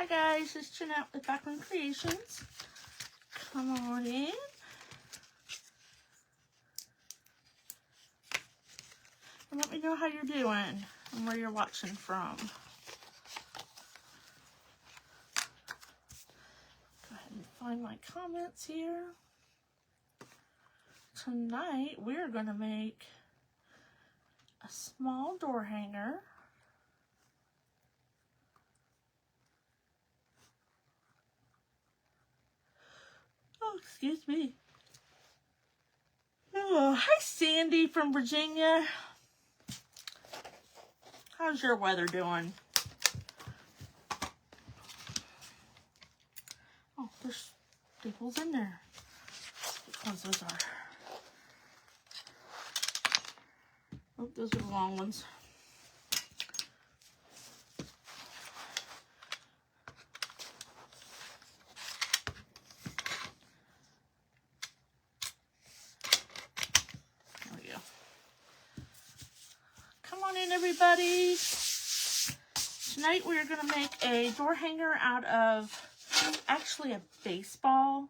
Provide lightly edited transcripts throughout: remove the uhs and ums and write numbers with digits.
Hi guys, it's Jeanette with Backroom Creations. Come on in. And let me know how you're doing and where you're watching from. Go ahead and find my comments here. Tonight we're going to make a small door hanger. Oh, excuse me. Oh, hi Sandy from Virginia. How's your weather doing? Oh, there's staples in there. Which ones those are? Oh, those are the long ones. There we go. Come on in, everybody. Tonight we are going to make a door hanger out of actually a baseball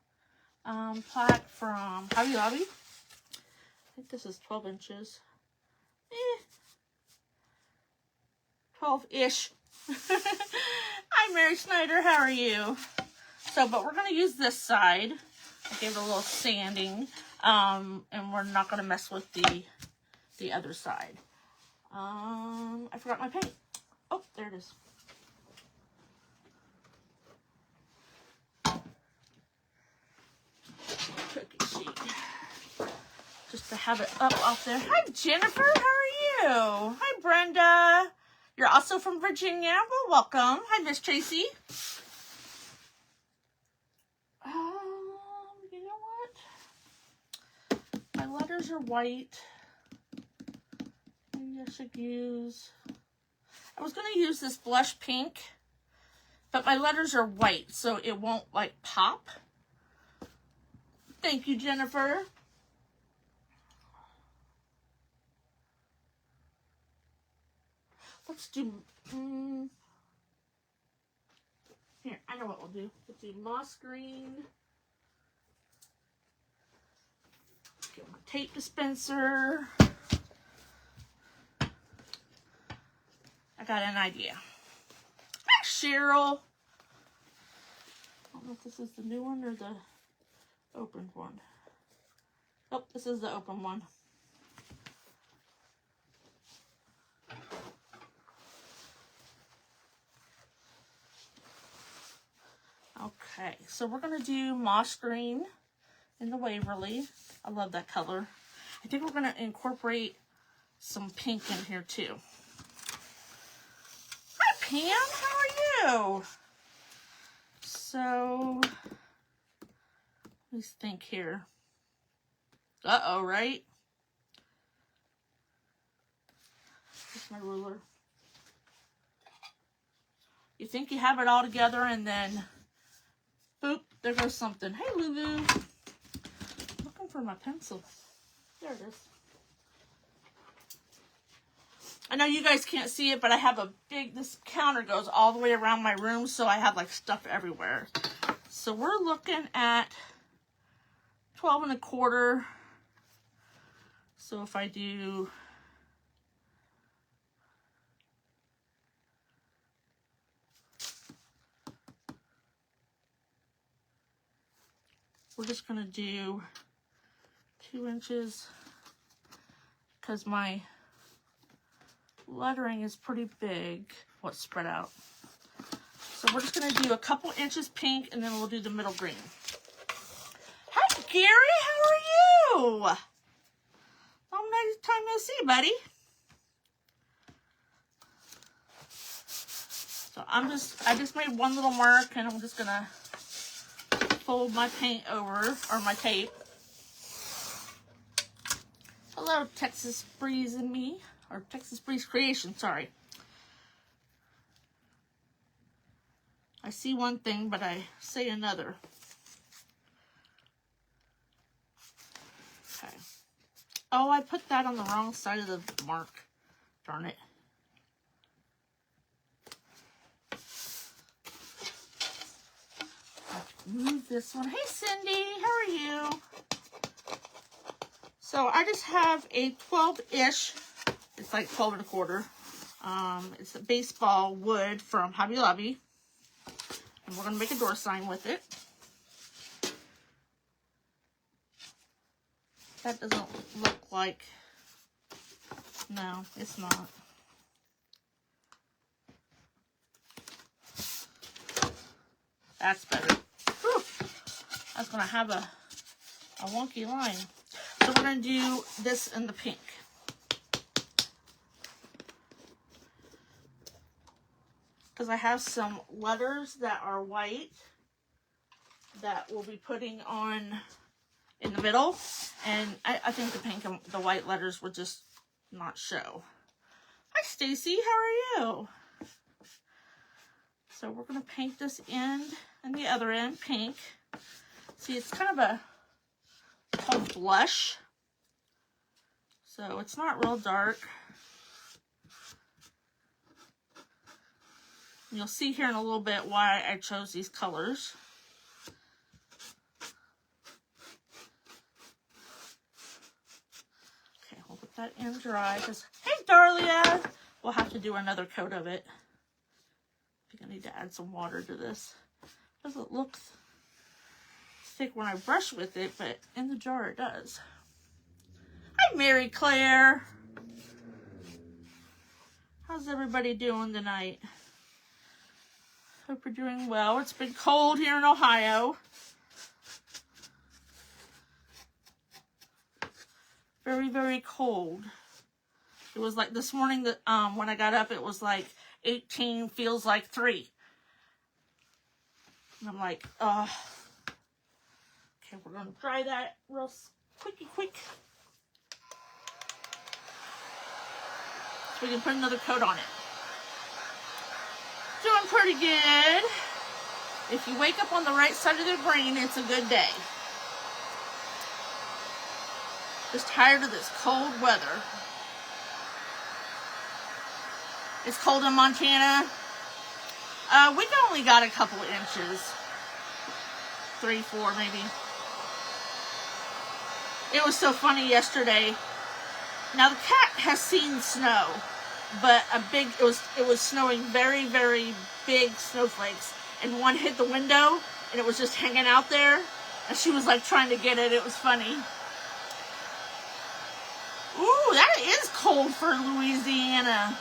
plaque from Hobby Lobby. I think this is 12 inches. 12-ish. Hi, Mary Snyder. How are you? So, but we're going to use this side. I gave it a little sanding. And we're not going to mess with the other side. I forgot my paint. Oh, there it is. Cookie sheet. Just to have it up off there. Hi, Jennifer. How are you? Hi, Brenda. You're also from Virginia. Well, welcome. Hi, Miss Tracy. You know what? My letters are white. Maybe I should use... I was going to use this blush pink, but my letters are white, so it won't, like, pop. Thank you, Jennifer. Let's do... here, I know what we'll do. Let's do moss green. Get my tape dispenser. I got an idea. Hi, Cheryl. I don't know if this is the new one or the opened one. Oh, this is the open one. Okay, so we're going to do moss green in the Waverly. I love that color. I think we're going to incorporate some pink in here too. Hi, Pam. How are you? So, let's think here. Uh-oh, right? Here's my ruler. You think you have it all together and then, boop, there goes something. Hey, Lulu. Looking for my pencil. There it is. I know you guys can't see it, but I have a big, this counter goes all the way around my room, so I have like stuff everywhere. So we're looking at 12 1/4. So if I do, we're just going to do 2 inches because my lettering is pretty big, what's spread out. So we're just going to do a couple inches pink and then we'll do the middle green. Hi, Gary. How are you? Long time no see, buddy. So I just made one little mark and I'm just going to fold my paint over, or my tape. Hello, Texas Breeze and me, or Texas Breeze Creation, sorry. I see one thing, but I say another. Okay. Oh, I put that on the wrong side of the mark. Darn it. move this one. Hey, Cindy, how are you? So I just have a 12-ish. It's like 12 1/4. It's a baseball wood from Hobby Lobby. And we're going to make a door sign with it. That doesn't look like... No, it's not. That's better. Whew. I was going to have a wonky line. So we're going to do this in the pink. Because I have some letters that are white that we'll be putting on in the middle. And I think the pink and the white letters will just not show. Hi, Stacy. How are you? So we're going to paint this end and the other end pink. See, it's kind of a called blush. So it's not real dark. You'll see here in a little bit why I chose these colors. Okay, we'll put that in dry. Hey, Darlia! We'll have to do another coat of it. I think I need to add some water to this. Doesn't look thick when I brush with it, but in the jar it does. Hi, Mary Claire! How's everybody doing tonight? Hope you're doing well. It's been cold here in Ohio. Very, very cold. It was like this morning that when I got up, it was like 18, feels like 3. And I'm like, okay, we're going to dry that real quick. So we can put another coat on it. Doing pretty good. If you wake up on the right side of the brain, it's a good day. Just tired of this cold weather. It's cold in Montana. We only got a couple of inches. 3, 4 maybe. It was so funny yesterday. Now the cat has seen snow. But it was snowing very, very big snowflakes. And one hit the window, and it was just hanging out there. And she was like trying to get it. It was funny. Ooh, that is cold for Louisiana.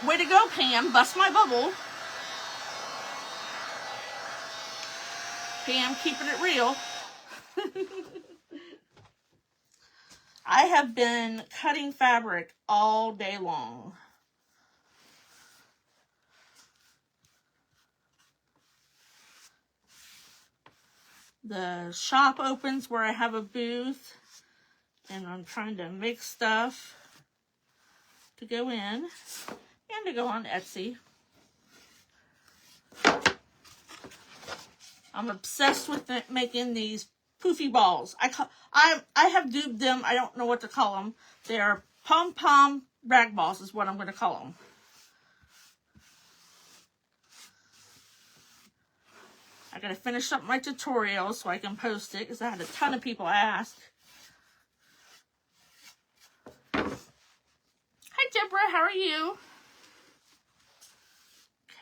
Way to go, Pam. Bust my bubble. Pam, keeping it real. I have been cutting fabric all day long. The shop opens where I have a booth, and I'm trying to mix stuff to go in and to go on Etsy. I'm obsessed with making these poofy balls. I have duped them. I don't know what to call them. They are pom-pom rag balls is what I'm going to call them. I got to finish up my tutorial so I can post it because I had a ton of people ask. Hi, Deborah. How are you?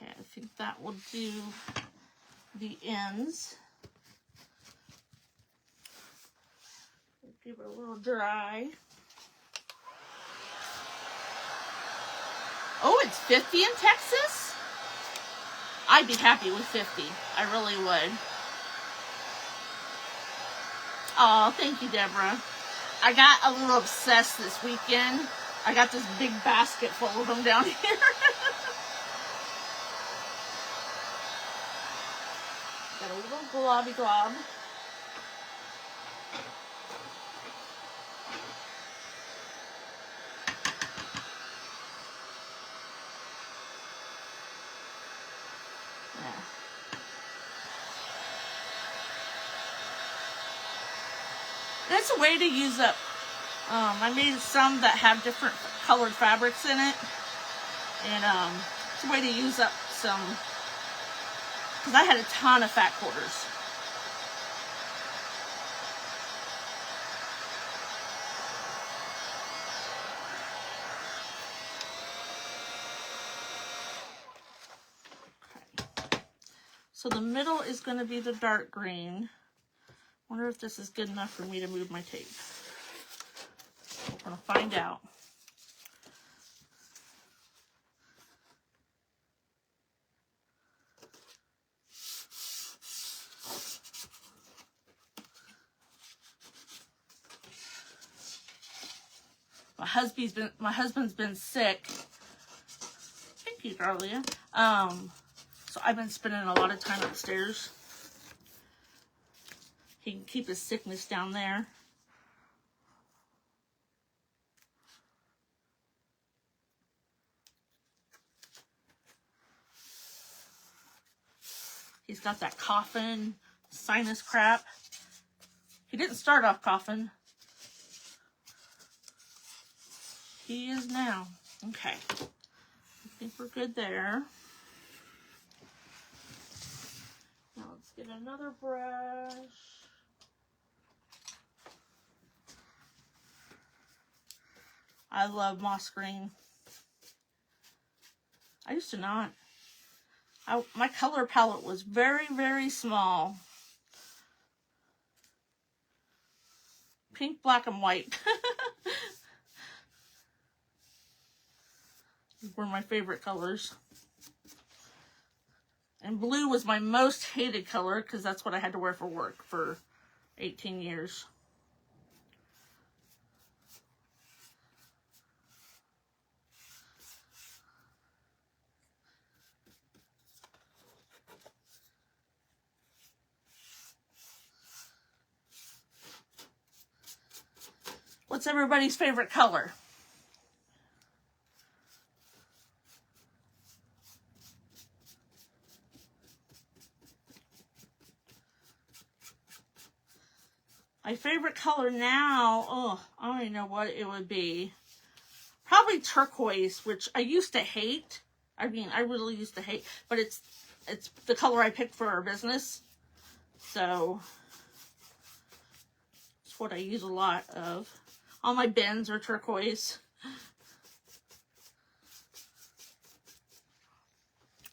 Okay, I think that will do the ends. Give it a little dry. Oh, it's 50 in Texas? I'd be happy with 50. I really would. Oh, thank you, Deborah. I got a little obsessed this weekend. I got this big basket full of them down here. Got a little globby glob. That's a way to use up. I made some that have different colored fabrics in it, and it's a way to use up some because I had a ton of fat quarters. Okay. So the middle is going to be the dark green. Wonder if this is good enough for me to move my tape. We're going to find out. My husband's been sick. Thank you, Darlia. So I've been spending a lot of time upstairs. He can keep his sickness down there. He's got that coughing, sinus crap. He didn't start off coughing. He is now. Okay. I think we're good there. Now let's get another brush. I love moss green. I used to not. My color palette was very, very small. Pink, black, and white were my favorite colors. And blue was my most hated color because that's what I had to wear for work for 18 years. What's everybody's favorite color? My favorite color now, oh, I don't even know what it would be. Probably turquoise, which I used to hate. I mean, I really used to hate, but it's the color I picked for our business. So it's what I use a lot of. All my bins are turquoise.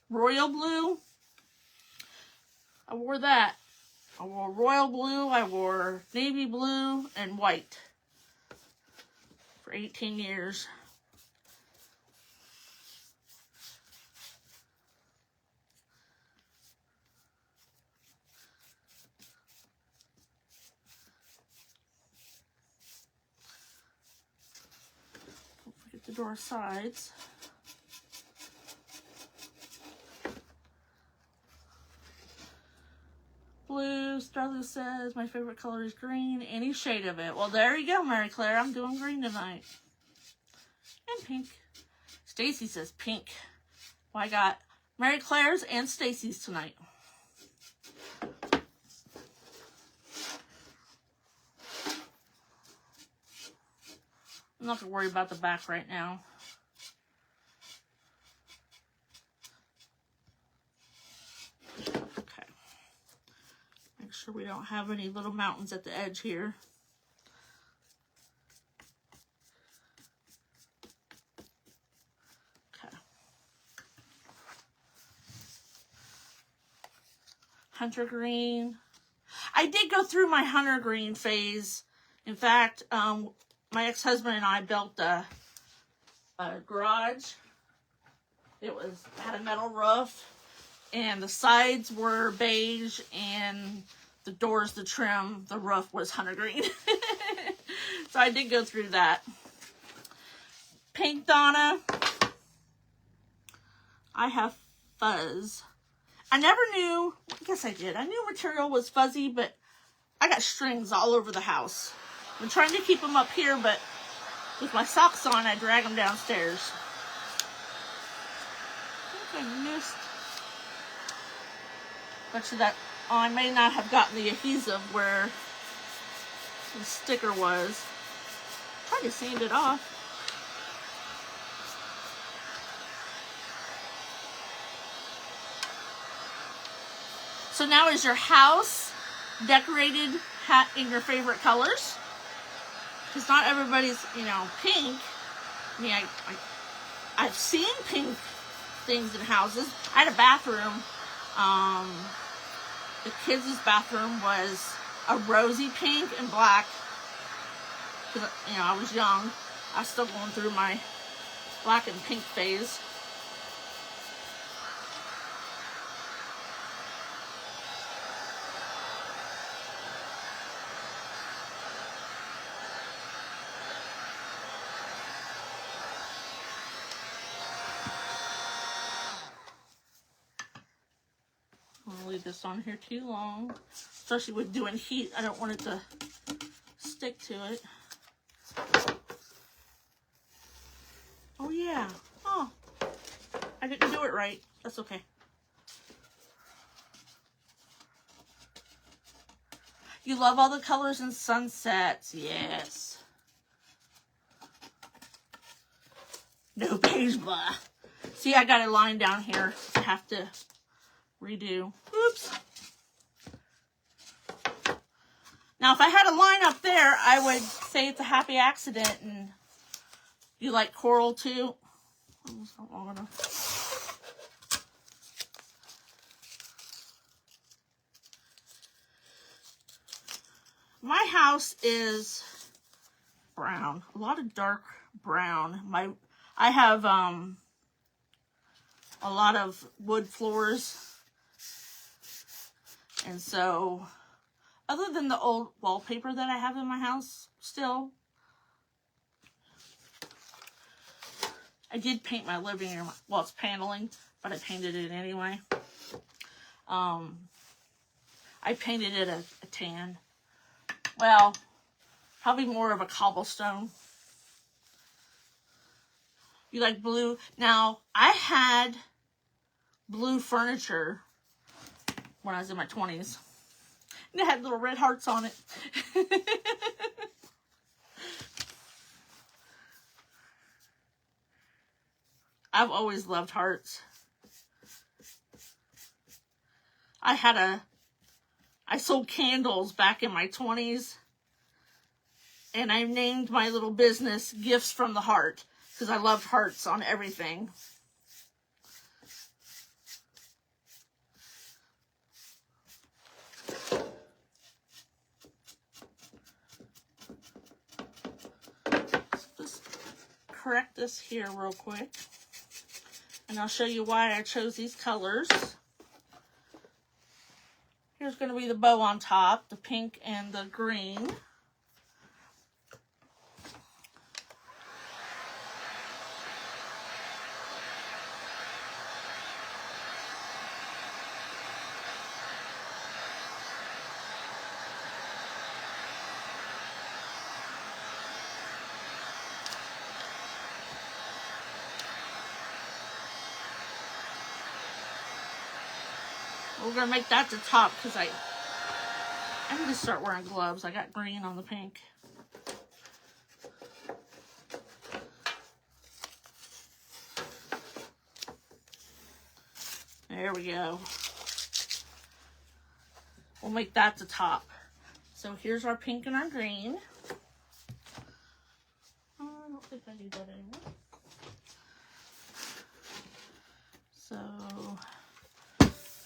Royal blue. I wore that. I wore royal blue, I wore navy blue, and white for 18 years. Don't forget the door sides. Blue, Starley says, my favorite color is green. Any shade of it. Well, there you go, Mary Claire. I'm doing green tonight. And pink. Stacy says pink. Well, I got Mary Claire's and Stacy's tonight. I'm not going to worry about the back right now. Make sure we don't have any little mountains at the edge here. Okay. Hunter green. I did go through my hunter green phase. In fact, my ex-husband and I built a garage. It had a metal roof, and the sides were beige, and the doors, the trim, the roof was hunter green. So I did go through that. Pink Donna. I have fuzz. I never knew, I guess I did. I knew material was fuzzy, but I got strings all over the house. I'm trying to keep them up here, but with my socks on, I drag them downstairs. I think I missed much of that. Oh, I may not have gotten the adhesive where the sticker was. Tried to sand it off. So now is your house decorated in your favorite colors? Because not everybody's, you know, pink. I mean, I've seen pink things in houses. I had a bathroom. The kids' bathroom was a rosy pink and black. Because, you know, I was young. I was still going through my black and pink phase. I don't want to leave this on here too long. Especially with doing heat. I don't want it to stick to it. Oh yeah. Oh. I didn't do it right. That's okay. You love all the colors and sunsets. Yes. No beige blah. See, I got a line down here I have to redo. Oops. Now, if I had a line up there, I would say it's a happy accident. And you like coral too? Almost not long enough. My house is brown. A lot of dark brown. I have a lot of wood floors. And so, other than the old wallpaper that I have in my house still, I did paint my living room. Well, it's paneling, but I painted it anyway. I painted it a tan. Well, probably more of a cobblestone. You like blue? Now, I had blue furniture when I was in my 20s. And it had little red hearts on it. I've always loved hearts. I sold candles back in my 20s. And I named my little business Gifts from the Heart. Because I loved hearts on everything. Just correct this here real quick. And I'll show you why I chose these colors. Here's going to be the bow on top, the pink and the green. We're going to make that the top because I need to start wearing gloves. I got green on the pink. There we go. We'll make that the top. So here's our pink and our green. I don't think I need that anymore. So,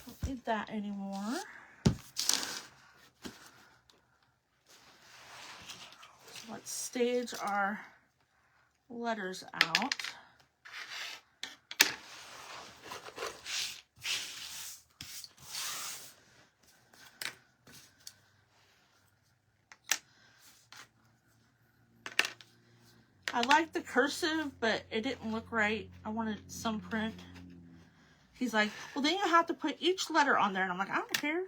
don't need that anymore. So let's stage our letters out. I like the cursive, but it didn't look right. I wanted some print. He's like, well, then you have to put each letter on there. And I'm like, I don't care.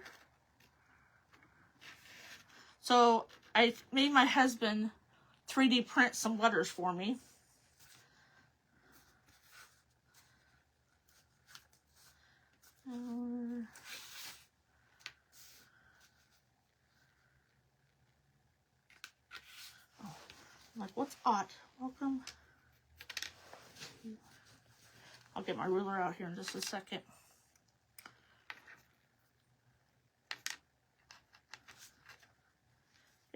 So I made my husband 3D print some letters for me. I'm like, what's ought? Welcome. I'll get my ruler out here in just a second.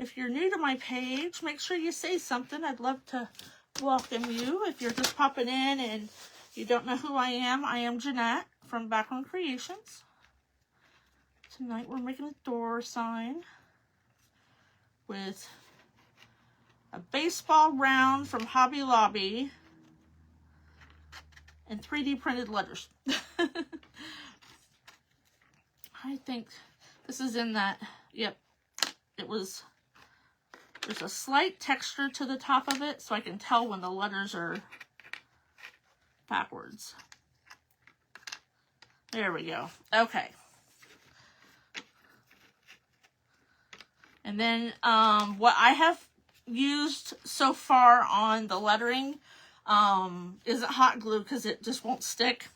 if you're new to my page, make sure you say something. I'd love to welcome you. If you're just popping in and you don't know who I am Jeanette from Background Creations. Tonight we're making a door sign with a baseball round from Hobby Lobby and 3D printed letters. I think this is in that, yep, there's a slight texture to the top of it, so I can tell when the letters are backwards. There we go. Okay. And then what I have used so far on the lettering isn't hot glue because it just won't stick.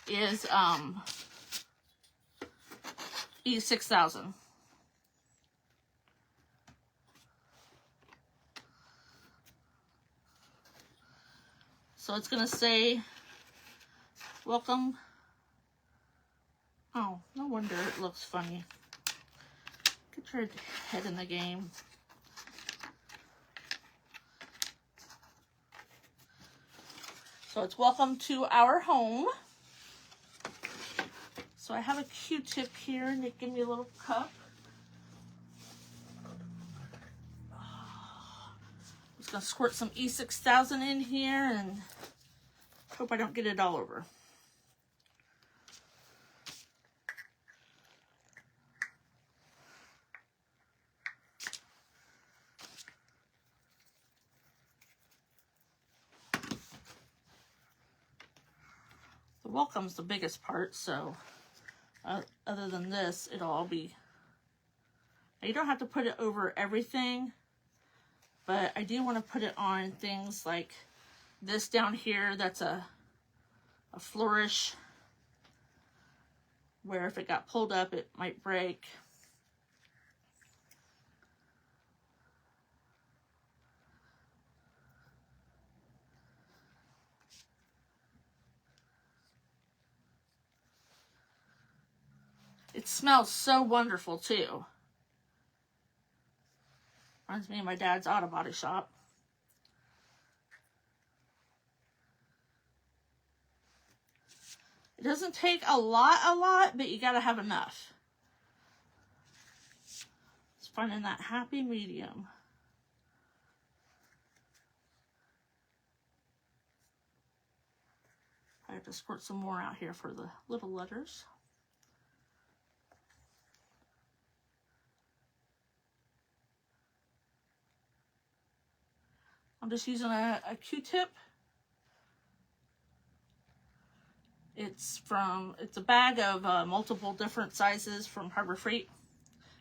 Is E6000. So it's going to say, welcome. Oh, no wonder it looks funny. Get your head in the game. So it's welcome to our home. So I have a Q-tip here, and they give me a little cup. I'm just going to squirt some E6000 in here and hope I don't get it all over. The welcome's the biggest part, so other than this, it'll all be... Now, you don't have to put it over everything, but I do want to put it on things like this down here. That's a flourish, where if it got pulled up, it might break. It smells so wonderful, too. Reminds me of my dad's auto body shop. It doesn't take a lot, but you gotta have enough. It's finding that happy medium. I have to squirt some more out here for the little letters. I'm just using a Q-tip. It's a bag of multiple different sizes from Harbor Freight.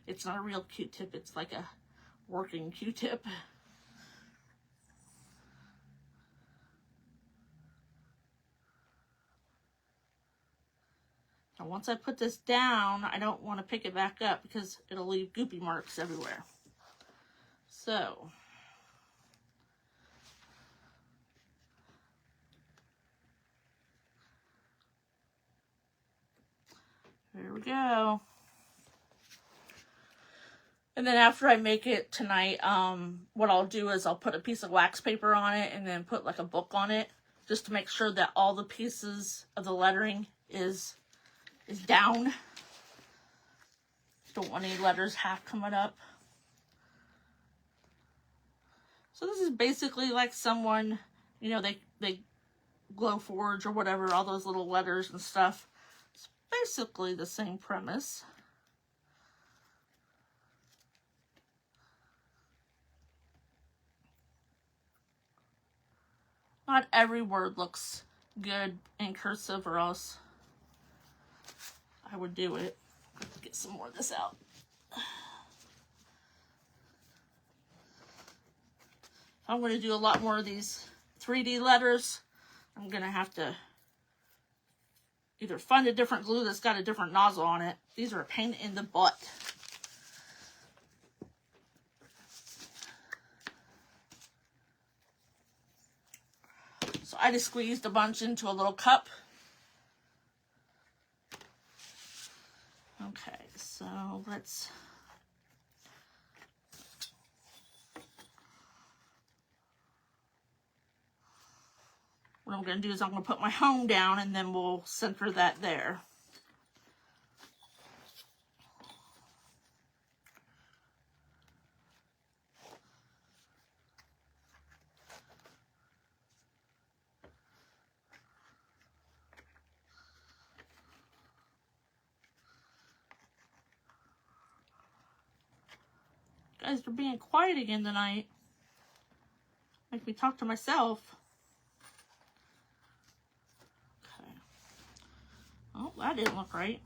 It's not a real Q-tip, it's like a working Q-tip. Now once I put this down, I don't want to pick it back up because it'll leave goopy marks everywhere. So... there we go. And then after I make it tonight, what I'll do is I'll put a piece of wax paper on it and then put like a book on it just to make sure that all the pieces of the lettering is down. Don't want any letters half coming up. So this is basically like someone, you know, they glow forge or whatever, all those little letters and stuff. Basically the same premise. Not every word looks good in cursive, or else I would do it. Let's get some more of this out. If I'm going to do a lot more of these 3D letters, I'm going to have to either find a different glue that's got a different nozzle on it. These are a pain in the butt. So I just squeezed a bunch into a little cup. Okay, so let's what I'm going to do is I'm going to put my home down and then we'll center that there. Guys, they're being quiet again tonight. Make me talk to myself. Okay. Oh, that didn't look right.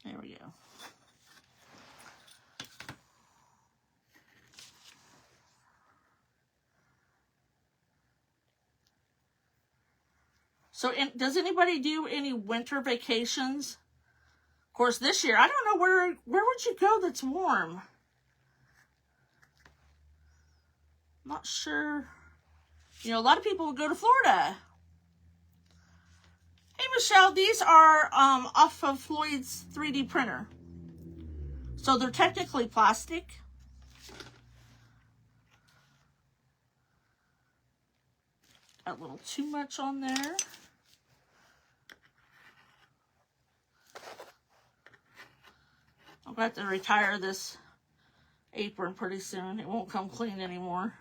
There we go. So, does anybody do any winter vacations? Of course, this year, I don't know where would you go that's warm? I'm not sure. You know, a lot of people would go to Florida. Hey, Michelle, these are off of Floyd's 3D printer. So they're technically plastic. Got a little too much on there. I'm going to have to retire this apron pretty soon. It won't come clean anymore.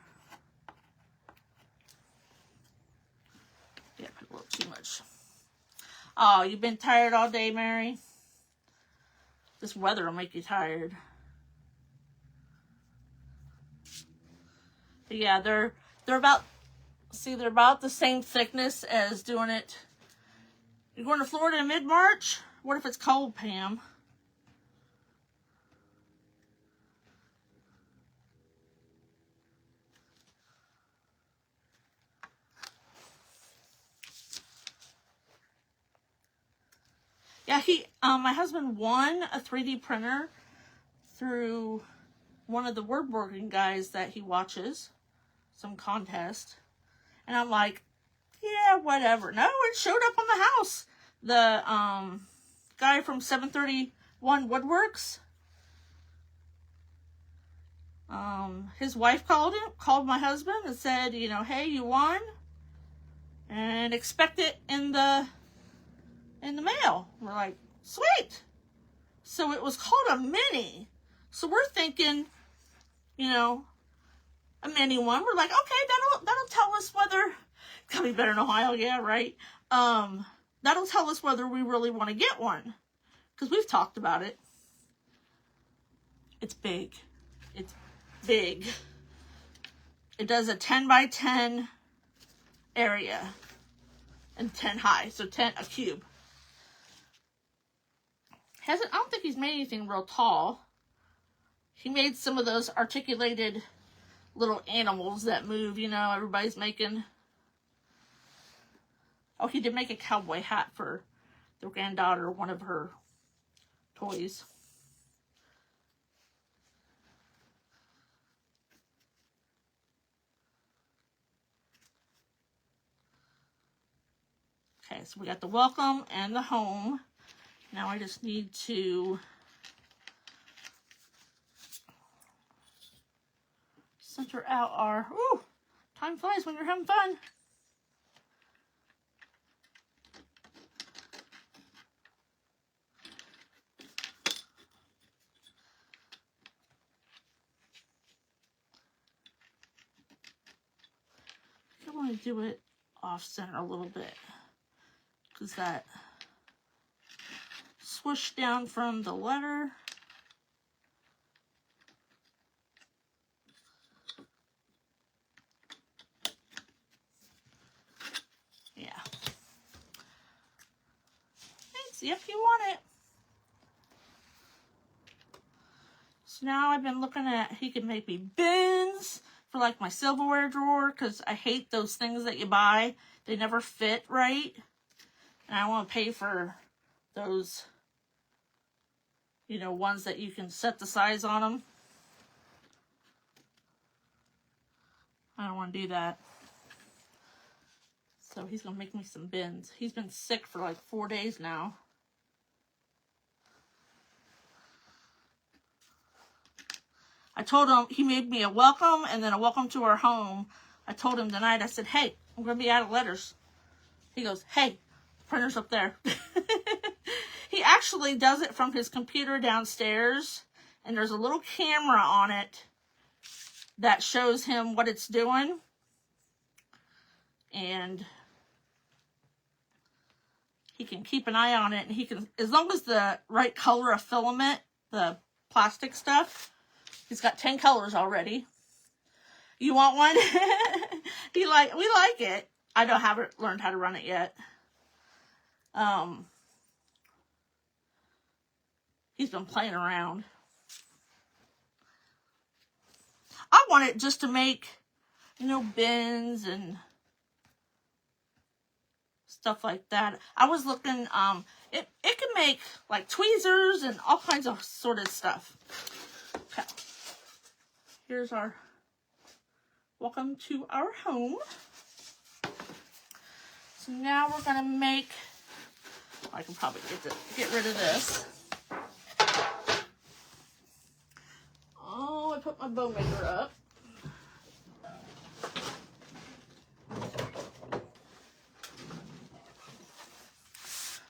Yeah, put a little too much. Oh, you've been tired all day, Mary? This weather will make you tired. But yeah, they're about, see, they're about the same thickness as doing it. You're going to Florida in mid-March? What if it's cold, Pam? Yeah, my husband won a 3D printer through one of the woodworking guys that he watches, some contest. And I'm like, yeah, whatever. No, it showed up on the house. The guy from 731 Woodworks, his wife called my husband and said, you know, hey, you won, and expect it in the mail. We're like, sweet. So it was called a mini. So we're thinking, you know, a mini one. We're like, okay, that'll tell us whether it's gonna be better in Ohio, yeah, right? That'll tell us whether we really want to get one, because we've talked about it. It's big. It's big. It does a 10 by 10 area and 10 high, so 10 a cube. I don't think he's made anything real tall. He made some of those articulated little animals that move, you know, everybody's making. Oh, he did make a cowboy hat for the granddaughter, one of her toys. Okay, so we got the welcome and the home. Now I just need to center out our, ooh, time flies when you're having fun. I want to do it off center a little bit, because that swoosh down from the letter. Yeah. Thanks, if you want it. So now I've been looking at, he can make me bins for like my silverware drawer, because I hate those things that you buy. They never fit right. And I want to pay for those, you know, ones that you can set the size on them. I don't want to do that. So he's going to make me some bins. He's been sick for like 4 days now. I told him, he made me a welcome and then a welcome to our home. I told him tonight, I said, hey, I'm going to be out of letters. He goes, hey, printer's up there. He actually does it from his computer downstairs, and there's a little camera on it that shows him what it's doing. And he can keep an eye on it, and he can, as long as the right color of filament, the plastic stuff, he's got 10 colors already. You want one? We like it. I haven't learned how to run it yet. He's been playing around. I want it just to make, you know, bins and stuff like that. I was looking, it can make like tweezers and all kinds of sorted stuff. Okay. Here's our welcome to our home. So now we're gonna make, I can probably get rid of this. Oh, I put my bow maker up.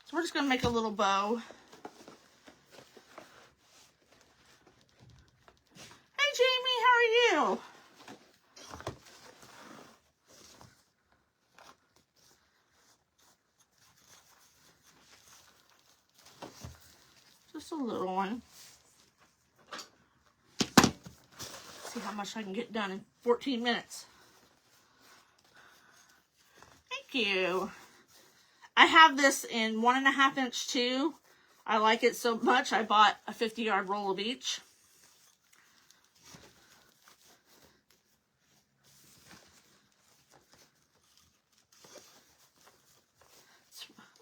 So we're just gonna make a little bow. Hey Jamie, how are you? Just a little one. See how much I can get done in 14 minutes. Thank you. I have this in 1.5 inch too. I like it so much I bought a 50-yard roll of each.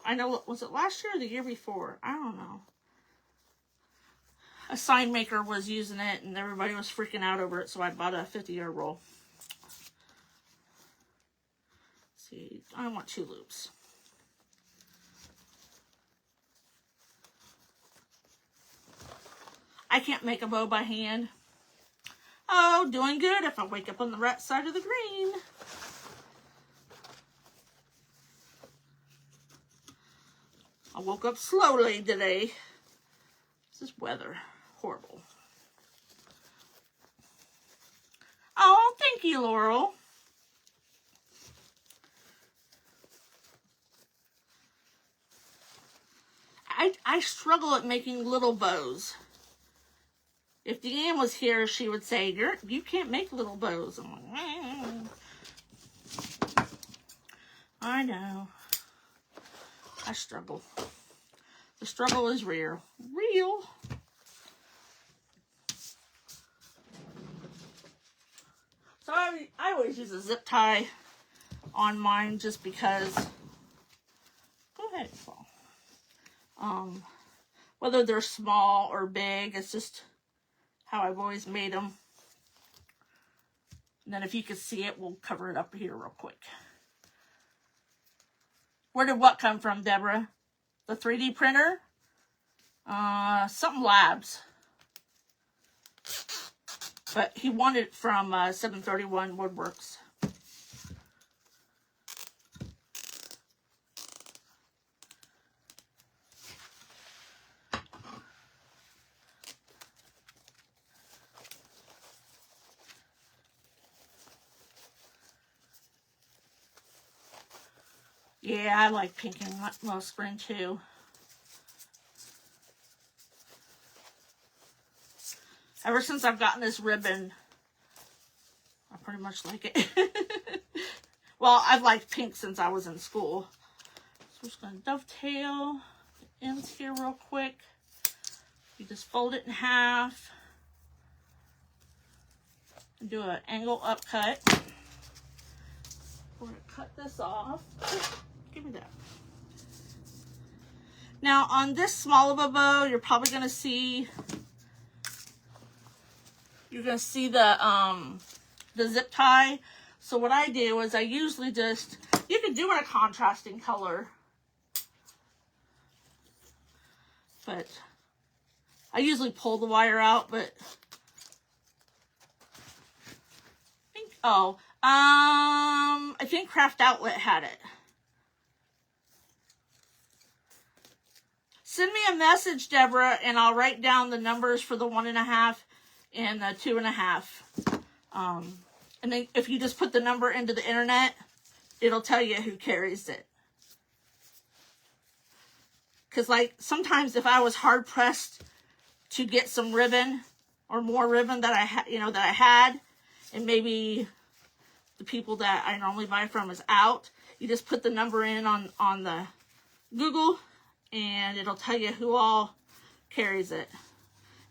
I know, was it last year or the year before? I don't know. A sign maker was using it and everybody was freaking out over it, so I bought a 50-yard roll. Let's see, I want 2 loops. I can't make a bow by hand. Oh, doing good if I wake up on the right side of the green. I woke up slowly today. This is weather. Horrible. Oh, thank you, Laurel. I struggle at making little bows. If Deanne was here, she would say, you can't make little bows. I'm like, I know. I struggle. The struggle is real. Real. So I always use a zip tie on mine just because. Go ahead, Paul. Whether they're small or big, it's just how I've always made them. And then if you can see it, we'll cover it up here real quick. Where did what come from, Deborah? The 3D printer? Something Labs. But he wanted it from 731 Woodworks. Yeah, I like pink and most green too. Ever since I've gotten this ribbon, I pretty much like it. Well, I've liked pink since I was in school. So we're just going to dovetail the ends here real quick. You just fold it in half and do an angle up cut. We're going to cut this off. Give me that. Now on this small of a bow, you're probably going to see the zip tie. So what I do is I usually just, you can do it a contrasting color, but I usually pull the wire out. But oh, I think Craft Outlet had it. Send me a message, Deborah, and I'll write down the numbers for the 1.5 and the 2.5. And then if you just put the number into the internet, it'll tell you who carries it. Because, like, sometimes if I was hard pressed to get some ribbon or more ribbon that I had, and maybe the people that I normally buy from is out, you just put the number in on the Google, and it'll tell you who all carries it.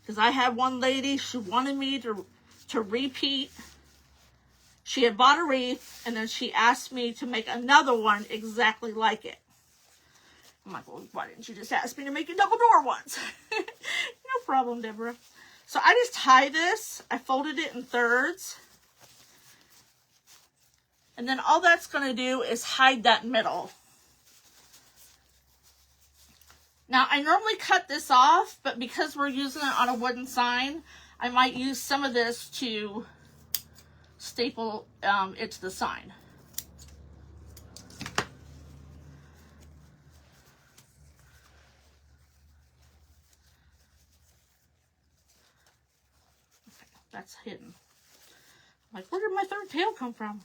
Because I had one lady, she wanted me to repeat. She had bought a wreath, and then she asked me to make another one exactly like it. I'm like, well, why didn't you just ask me to make a double door ones? No problem, Deborah. So I just tie this. I folded it in thirds. And then all that's going to do is hide that middle. Now, I normally cut this off, but because we're using it on a wooden sign, I might use some of this to staple it to the sign. Okay, that's hidden. I'm like, where did my third tail come from?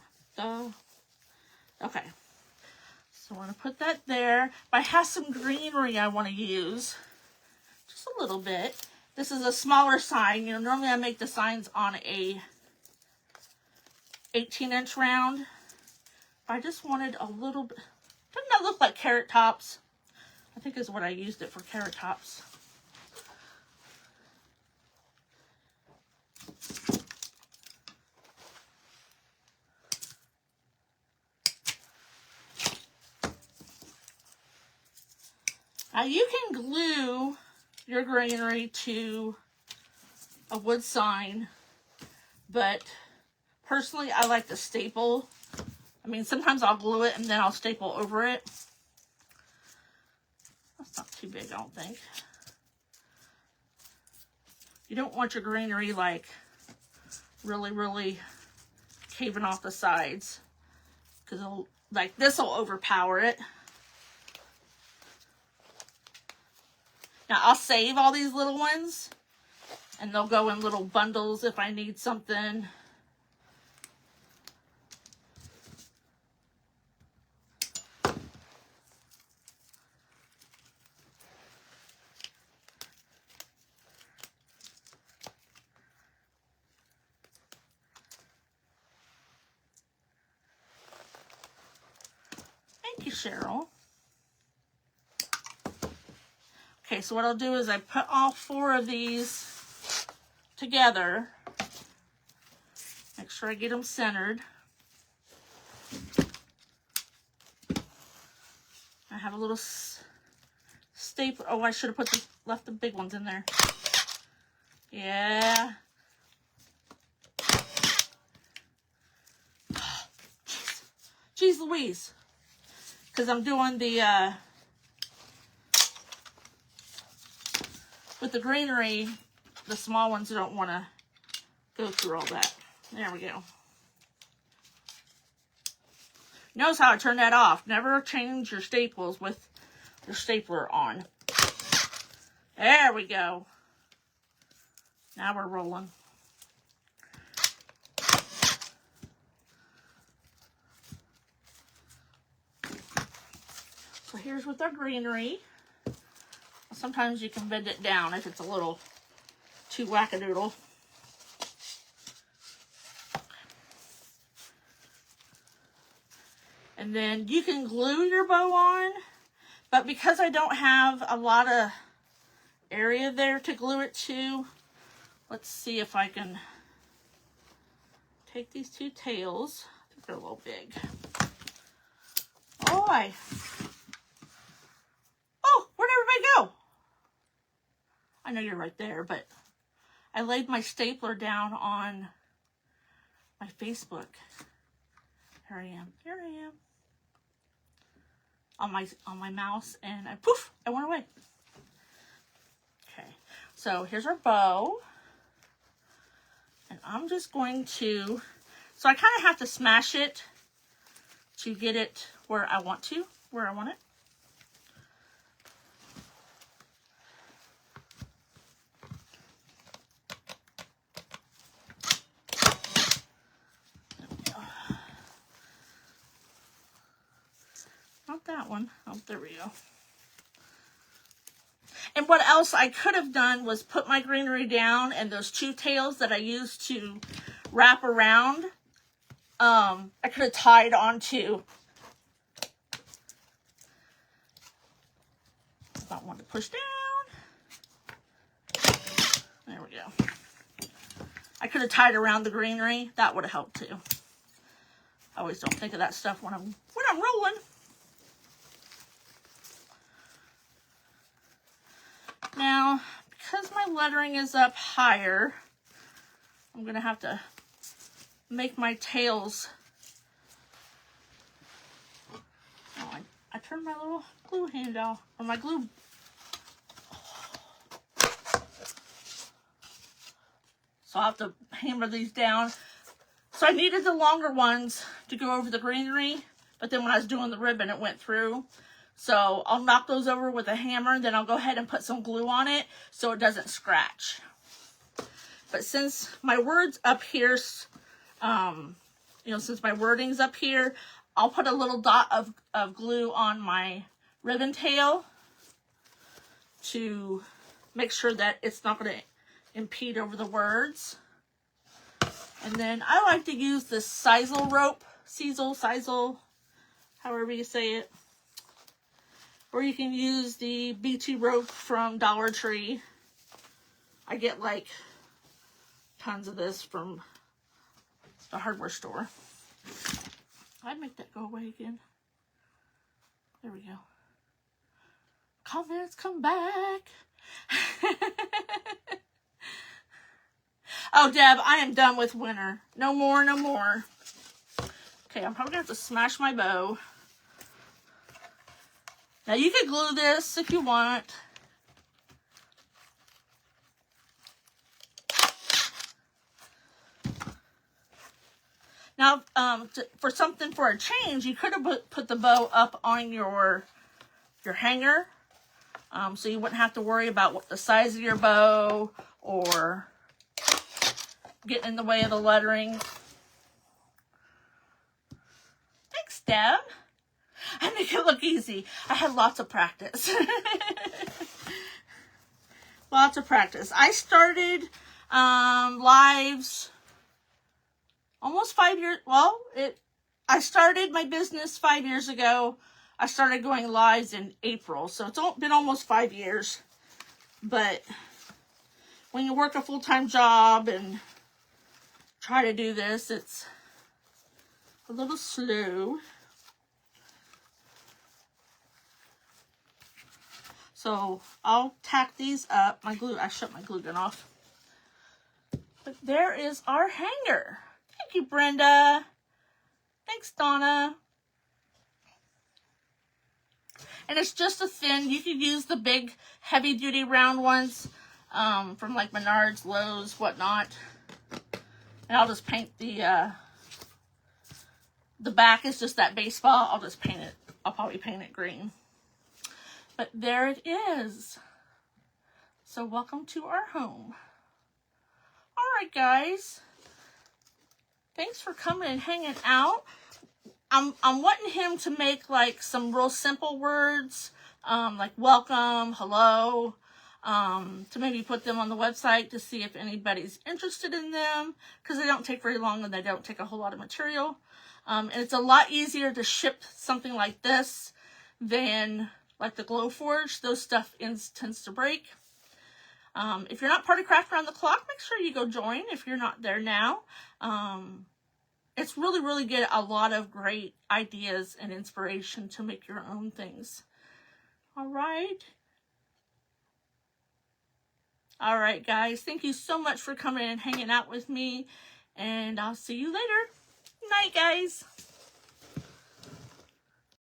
Okay. So I want to put that there. But I have some greenery I want to use. Just a little bit. This is a smaller sign. You know, normally I make the signs on a 18-inch round. But I just wanted a little bit. Doesn't that look like carrot tops? I think is what I used it for, carrot tops. Now you can glue your greenery to a wood sign, but personally I like to staple. I mean, sometimes I'll glue it and then I'll staple over it. That's not too big, I don't think. You don't want your greenery like really caving off the sides, because like this will overpower it. Now, I'll save all these little ones, and they'll go in little bundles if I need something. Thank you, Cheryl. Okay, so what I'll do is I put all 4 of these together. Make sure I get them centered. I have a little staple. Oh, I should have left the big ones in there. Yeah. Jeez Louise. Because I'm doing the with the greenery, the small ones don't want to go through all that. There we go. Notice how I turned that off. Never change your staples with your stapler on. There we go. Now we're rolling. So here's with our greenery. Sometimes you can bend it down if it's a little too wackadoodle. And then you can glue your bow on, but because I don't have a lot of area there to glue it to, let's see if I can take these 2 tails. I think they're a little big. Oh, where'd everybody go? I know you're right there, but I laid my stapler down on my Facebook. Here I am. Here I am. On my mouse, and I went away. Okay, so here's our bow. And I'm just going to, So I kind of have to smash it to get it where I want it. Not that one. Oh, there we go. And what else I could have done was put my greenery down, and those 2 tails that I used to wrap around, I could have tied onto. If I want to push down. There we go. I could have tied around the greenery. That would have helped too. I always don't think of that stuff when I'm rolling. Now, because my lettering is up higher, I'm going to have to make my tails. Oh, I turned my little glue hand off, or my glue. So I'll have to hammer these down. So I needed the longer ones to go over the greenery, but then when I was doing the ribbon, it went through. So I'll knock those over with a hammer, then I'll go ahead and put some glue on it so it doesn't scratch. But since my word's up here, since my wording's up here, I'll put a little dot of glue on my ribbon tail to make sure that it's not going to impede over the words. And then I like to use this sisal rope, sisal, however you say it. Or you can use the BT rope from Dollar Tree. I get like tons of this from the hardware store. I'd make that go away again. There we go. Comments come back. Oh, Deb, I am done with winter. No more, no more. Okay, I'm probably going to have to smash my bow. Now, you could glue this if you want. Now, for a change, you could have put the bow up on your hanger. So you wouldn't have to worry about what the size of your bow or getting in the way of the lettering. Thanks, Deb. I make it look easy. I had lots of practice. Lots of practice. I started lives almost 5 years. Well, I started my business 5 years ago. I started going lives in April. So it's been almost 5 years. But when you work a full-time job and try to do this, it's a little slow. So I'll tack these up. I shut my glue gun off. But there is our hanger. Thank you, Brenda. Thanks, Donna. And it's just a thin. You could use the big, heavy-duty round ones from like Menards, Lowe's, whatnot. And I'll just paint the back is just that baseball. I'll just paint it. I'll probably paint it green. But there it is. So welcome to our home. All right, guys. Thanks for coming and hanging out. I'm wanting him to make like some real simple words, like welcome, hello, to maybe put them on the website to see if anybody's interested in them, because they don't take very long and they don't take a whole lot of material. And it's a lot easier to ship something like this than like the Glowforge. Those stuff tends to break. If you're not part of Craft Around the Clock, make sure you go join if you're not there now. It's really, really get a lot of great ideas and inspiration to make your own things. All right. All right, guys. Thank you so much for coming and hanging out with me. And I'll see you later. Night, guys.